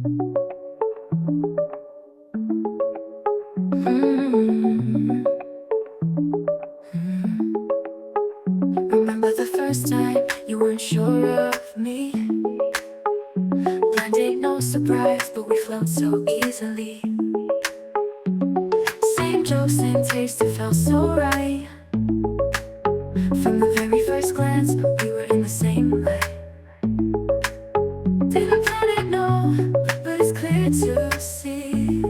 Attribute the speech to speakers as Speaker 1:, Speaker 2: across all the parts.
Speaker 1: Mm. Mm. Remember the first time you weren't sure of me? Blind date, no surprise, but we flowed so easily. Same joke, same taste, it felt so right. From the very first glance, we were in the same light. Didn't plan it, no, but it's clear to see.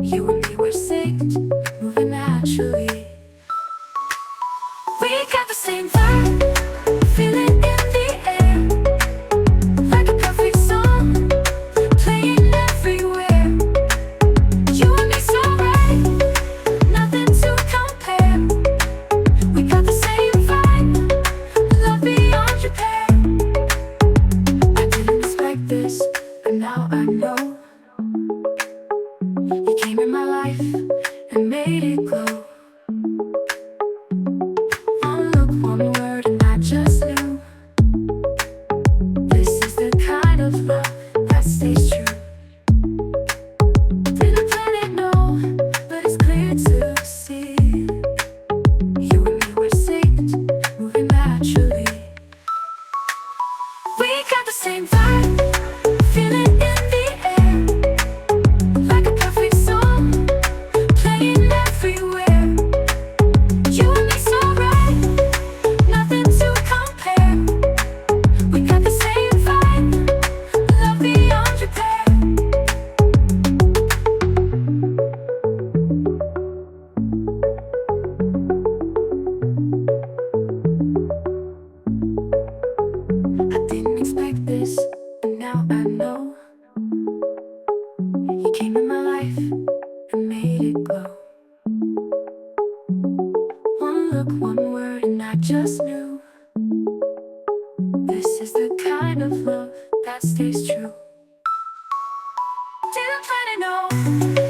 Speaker 1: You and me were synced, moving naturally. We got the same vibe, feel it in the air, like a perfect song, playing everywhere. You and me so right, nothing to compare. We got the same vibe, love beyond repair. I didn't expect this, but now I know. You came in my life and made it glow. One look, one word, and I just knew. This is the kind of love that stays true. Didn't plan it, no, but it's clear to see. You and me were synced, moving naturally. We got the same vibe, feel it in the air, like a perfect song, playing everywhere. You and me so right, nothing to compare. We got the same vibe, love beyond repair. I didn't expect this, but now I know. You came in my life and made it glow. One look, one word, and I just knew. This is the kind of love that stays true. Didn't plan it, no.